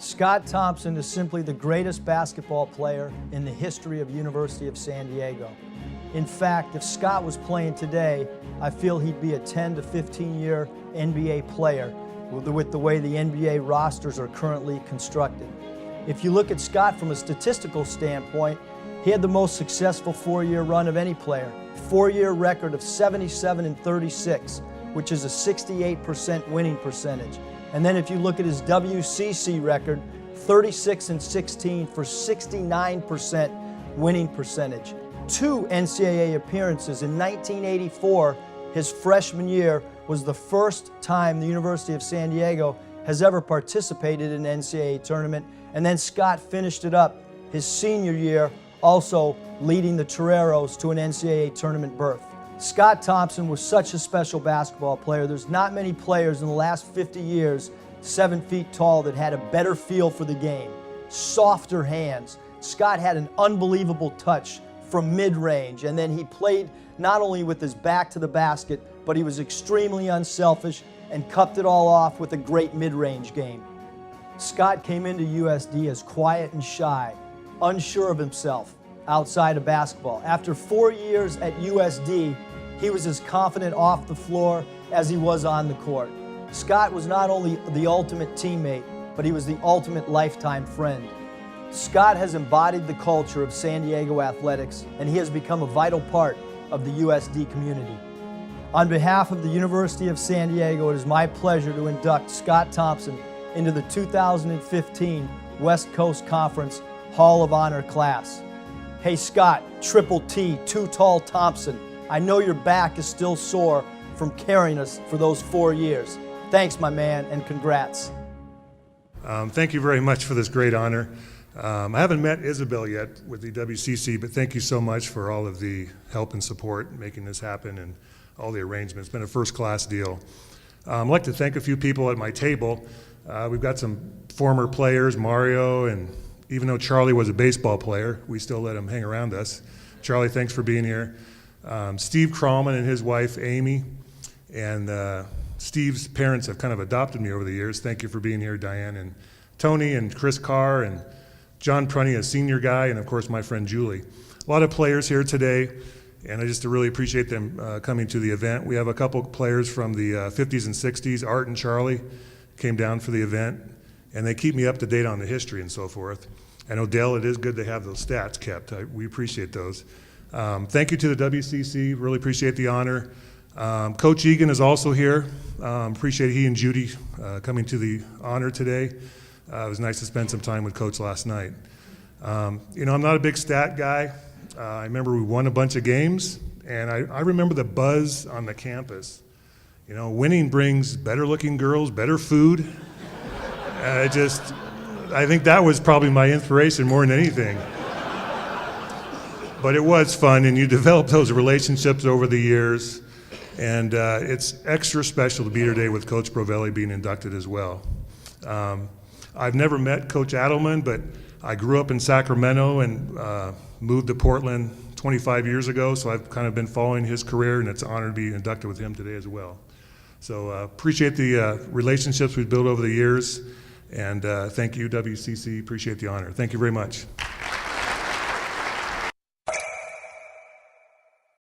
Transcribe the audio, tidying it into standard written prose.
Scott Thompson is simply the greatest basketball player in the history of University of San Diego. In fact, if Scott was playing today, I feel he'd be a 10 to 15-year NBA player with the way the NBA rosters are currently constructed. If you look at Scott from a statistical standpoint, he had the most successful four-year run of any player. Four-year record of 77-36, which is a 68% winning percentage. And then if you look at his WCC record, 36-16 for 69% winning percentage. Two NCAA appearances. In 1984, his freshman year, was the first time the University of San Diego has ever participated in an NCAA tournament. And then Scott finished it up his senior year, also leading the Toreros to an NCAA tournament berth. Scott Thompson was such a special basketball player. There's not many players in the last 50 years 7 feet tall that had a better feel for the game, softer hands. Scott had an unbelievable touch from mid-range, and then he played not only with his back to the basket, but he was extremely unselfish and cupped it all off with a great mid-range game. Scott came into USD as quiet and shy, unsure of himself outside of basketball. After 4 years at USD, he was as confident off the floor as he was on the court. Scott was not only the ultimate teammate, but he was the ultimate lifetime friend. Scott has embodied the culture of San Diego athletics, and he has become a vital part of the USD community. On behalf of the University of San Diego, it is my pleasure to induct Scott Thompson into the 2015 West Coast Conference Hall of Honor class. Hey Scott, Triple T, Too Tall Thompson, I know your back is still sore from carrying us for those 4 years. Thanks, my man, and congrats. Thank you very much for this great honor. I haven't met Isabel yet with the WCC, but thank you so much for all of the help and support making this happen and all the arrangements. It's been a first-class deal. I'd like to thank a few people at my table. We've got some former players, Mario, and even though Charlie was a baseball player, we still let him hang around us. Charlie, thanks for being here. Steve Krallman and his wife, Amy, and Steve's parents have kind of adopted me over the years. Thank you for being here, Diane, and Tony and Chris Carr and John Prunty, a senior guy, and of course my friend Julie. A lot of players here today, and I just really appreciate them coming to the event. We have a couple players from the 50s and 60s. Art and Charlie came down for the event, and they keep me up to date on the history and so forth. And Odell, it is good to have those stats kept. We appreciate those. Thank you to the WCC, really appreciate the honor. Coach Egan is also here. Appreciate he and Judy coming to the honor today. It was nice to spend some time with Coach last night. You know, I'm not a big stat guy. I remember we won a bunch of games, and I remember the buzz on the campus. You know, winning brings better looking girls, better food. I think that was probably my inspiration more than anything. But it was fun, and you develop those relationships over the years. And it's extra special to be here today with Coach Brovelli being inducted as well. I've never met Coach Adelman, but I grew up in Sacramento and moved to Portland 25 years ago, so I've kind of been following his career, and it's an honor to be inducted with him today as well. So appreciate the relationships we've built over the years, and thank you, WCC. Appreciate the honor. Thank you very much.